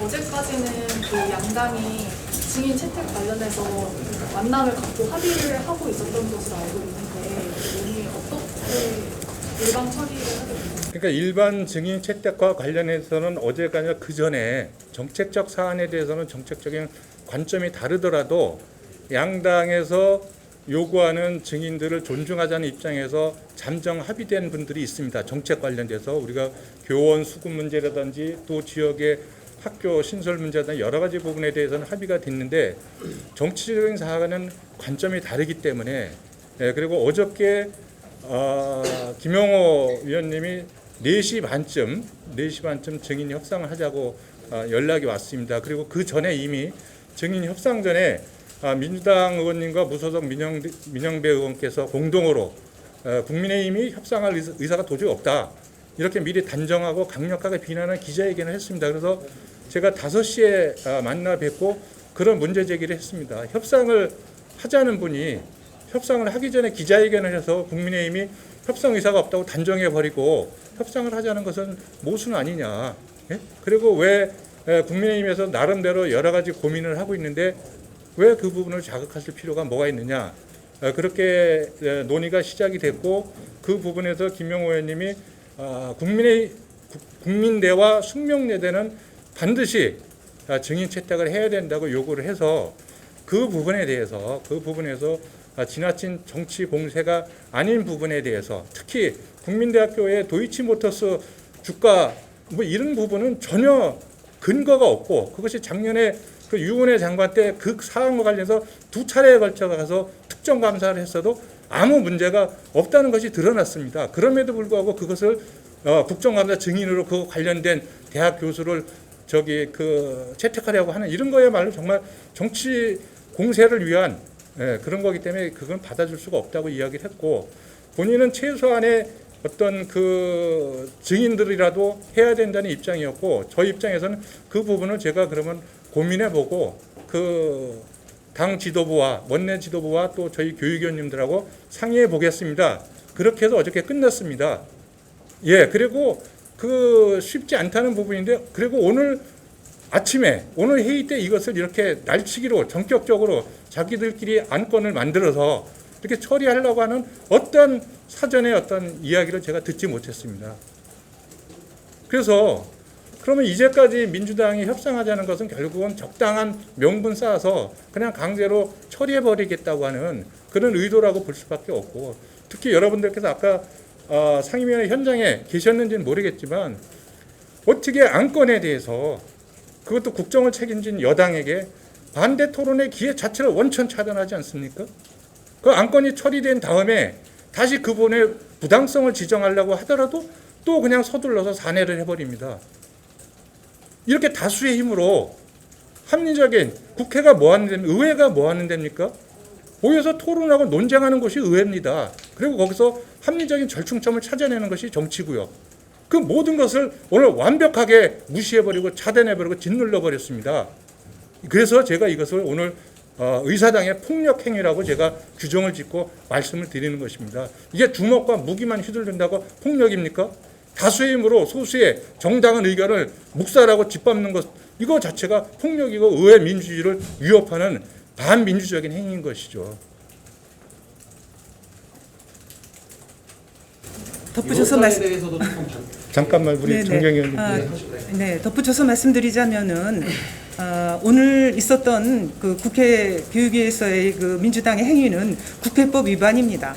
어제까지는 그 양당이 증인 채택 관련해서 만남을 갖고 합의를 하고 있었던 것으로 알고 있는데 오늘 어떻게 일방 처리를 하게 됩니까? 그러니까 일반 증인 채택과 관련해서는 어제가 아니라 그 전에 정책적 사안에 대해서는 정책적인 관점이 다르더라도 양당에서 요구하는 증인들을 존중하자는 입장에서 잠정 합의된 분들이 있습니다. 정책 관련돼서 우리가 교원 수급 문제라든지 또 지역의 학교 신설 문제라든지 여러 가지 부분에 대해서는 합의가 됐는데 정치적인 사안은 관점이 다르기 때문에 그리고 어저께 김영호 위원님이 4시 반쯤 증인 협상을 하자고 연락이 왔습니다. 그리고 그 전에 이미 증인 협상 전에 민주당 의원님과 무소속 민영배 의원께서 공동으로 국민의힘이 협상할 의사가 도저히 없다. 이렇게 미리 단정하고 강력하게 비난하는 기자회견을 했습니다. 그래서 제가 5시에 만나 뵙고 그런 문제 제기를 했습니다. 협상을 하자는 분이 협상을 하기 전에 기자회견을 해서 국민의힘이 협상 의사가 없다고 단정해버리고 협상을 하자는 것은 모순 아니냐. 예? 그리고 왜 국민의힘에서 나름대로 여러 가지 고민을 하고 있는데 왜 그 부분을 자극하실 필요가 뭐가 있느냐. 그렇게 논의가 시작이 됐고 그 부분에서 김영호 의원님이 국민대와 숙명여대는 반드시 증인 채택을 해야 된다고 요구를 해서 그 부분에서 지나친 정치 공세가 아닌 부분에 대해서 특히 국민대학교의 도이치모터스 주가 뭐 이런 부분은 전혀 근거가 없고 그것이 작년에 그 유은혜 장관 때 그 사안과 관련해서 2차례에 걸쳐 가서 특정 감사를 했어도 아무 문제가 없다는 것이 드러났습니다. 그럼에도 불구하고 그것을 국정감사 증인으로 그 관련된 대학 교수를 채택하려고 하는 이런 거야말로 정말 정치 공세를 위한 그런 거기 때문에 그건 받아줄 수가 없다고 이야기를 했고 본인은 최소한의 어떤 그 증인들이라도 해야 된다는 입장이었고 저희 입장에서는 그 부분을 제가 그러면 고민해보고 그 당 지도부와 원내 지도부와 또 저희 교육위원님들하고 상의해 보겠습니다. 그렇게 해서 어저께 끝났습니다. 예, 그리고 그 쉽지 않다는 부분인데 그리고 오늘 아침에 오늘 회의 때 이것을 이렇게 날치기로 전격적으로 자기들끼리 안건을 만들어서 이렇게 처리하려고 하는 어떤 사전의 어떤 이야기를 제가 듣지 못했습니다. 그래서 그러면 이제까지 민주당이 협상하자는 것은 결국은 적당한 명분 쌓아서 그냥 강제로 처리해버리겠다고 하는 그런 의도라고 볼 수밖에 없고 특히 여러분들께서 아까 상임위원회 현장에 계셨는지는 모르겠지만 어떻게 안건에 대해서 그것도 국정을 책임진 여당에게 반대 토론의 기회 자체를 원천 차단하지 않습니까? 그 안건이 처리된 다음에 다시 그 부분의 부당성을 지정하려고 하더라도 또 그냥 서둘러서 산회를 해버립니다. 이렇게 다수의 힘으로 합리적인 국회가 뭐 하는 데입니까? 의회가 뭐 하는 데입니까? 모여서 토론하고 논쟁하는 것이 의회입니다. 그리고 거기서 합리적인 절충점을 찾아내는 것이 정치고요. 그 모든 것을 오늘 완벽하게 무시해버리고 차단해버리고 짓눌러버렸습니다. 그래서 제가 이것을 오늘 의사당의 폭력 행위라고 제가 규정을 짓고 말씀을 드리는 것입니다. 이게 주먹과 무기만 휘둘른다고 폭력입니까? 다수의 힘으로 소수의 정당한 의견을 묵살하고 짓밟는 것 이거 자체가 폭력이고 의회 민주주의를 위협하는 반민주적인 행위인 것이죠. 덧붙여서 잠깐만 우리 정경희 의원님. 네, 덧붙여서 말씀드리자면은 오늘 있었던 그 국회 교육위에서의 그 민주당의 행위는 국회법 위반입니다.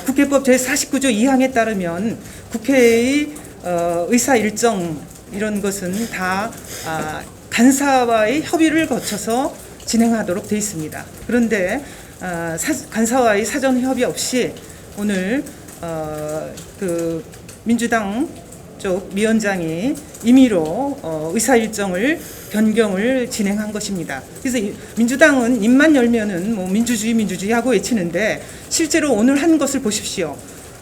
국회법 제49조 2항에 따르면 국회의 의사 일정 이런 것은 다 간사와의 협의를 거쳐서 진행하도록 되어 있습니다. 그런데 간사와의 사전 협의 없이 오늘 그 민주당 쪽 위원장이 임의로 의사 일정을 변경을 진행한 것입니다. 그래서 민주당은 입만 열면은 뭐 민주주의 하고 외치는데 실제로 오늘 한 것을 보십시오.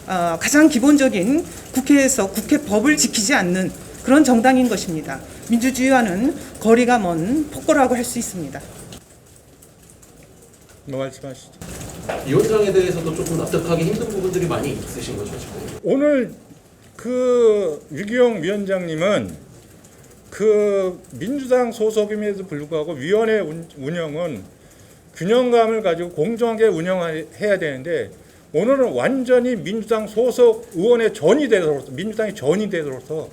가장 기본적인 국회에서 국회법을 지키지 않는 그런 정당인 것입니다. 민주주의와는 거리가 먼 폭거라고 할 수 있습니다. 뭐 말씀하시죠. 위원장에 대해서도 조금 납득하기 힘든 부분들이 많이 있으신 거죠, 지금? 오늘 그 유기용 위원장님은 그 민주당 소속임에도 불구하고 위원회 운영은 균형감을 가지고 공정하게 운영해야 되는데 오늘은 완전히 민주당 소속 의원의 전이 되도록 민주당의 전이 되도록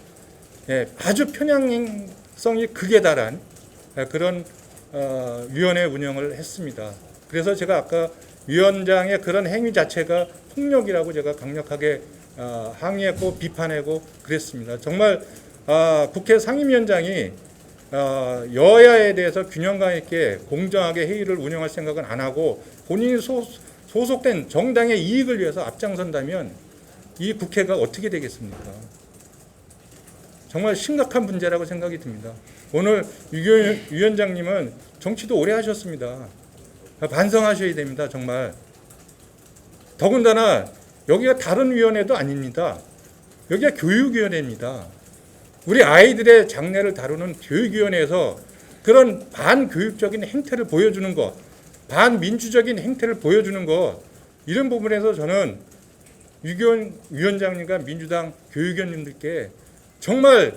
아주 편향성이 극에 달한 그런 위원회 운영을 했습니다. 그래서 제가 아까 위원장의 그런 행위 자체가 폭력이라고 제가 강력하게 항의했고 비판하고 그랬습니다. 정말 국회 상임위원장이 여야에 대해서 균형감 있게 공정하게 회의를 운영할 생각은 안 하고 본인이 소속된 정당의 이익을 위해서 앞장선다면 이 국회가 어떻게 되겠습니까? 정말 심각한 문제라고 생각이 듭니다. 오늘 유교연 위원장님은 정치도 오래 하셨습니다. 반성하셔야 됩니다. 정말. 더군다나 여기가 다른 위원회도 아닙니다. 여기가 교육위원회입니다. 우리 아이들의 장래를 다루는 교육위원회에서 그런 반교육적인 행태를 보여주는 것, 반민주적인 행태를 보여주는 것, 이런 부분에서 저는 유교연 위원장님과 민주당 교육위원님들께 정말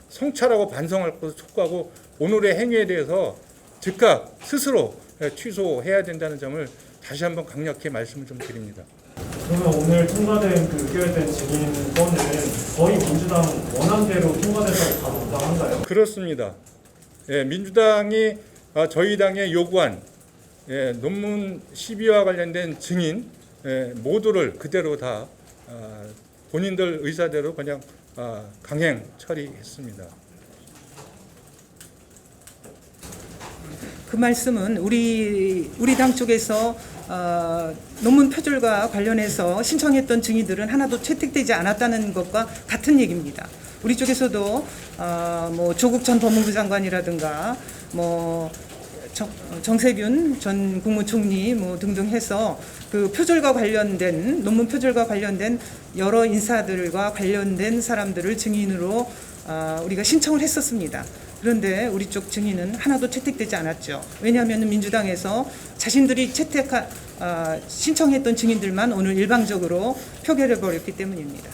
성찰하고 반성할 것을 촉구하고 오늘의 행위에 대해서 즉각 스스로 취소해야 된다는 점을 다시 한번 강력히 말씀을 좀 드립니다. 그러면 오늘 통과된 그 의결된 증인 건은 거의 민주당 원안대로 통과돼서 다 무당한가요? 그렇습니다. 민주당이 저희 당에 요구한 논문 시비와 관련된 증인 모두를 그대로 다 본인들 의사대로 그냥 강행 처리했습니다. 그 말씀은 우리 당 쪽에서 논문 표절과 관련해서 신청했던 증인들은 하나도 채택되지 않았다는 것과 같은 얘기입니다. 우리 쪽에서도 뭐 조국 전 법무부 장관이라든가 뭐 정세균 전 국무총리 뭐 등등 해서 그 표절과 관련된 논문 표절과 관련된 여러 인사들과 관련된 사람들을 증인으로 우리가 신청을 했었습니다. 그런데 우리 쪽 증인은 하나도 채택되지 않았죠. 왜냐하면 민주당에서 자신들이 신청했던 증인들만 오늘 일방적으로 표결해 버렸기 때문입니다.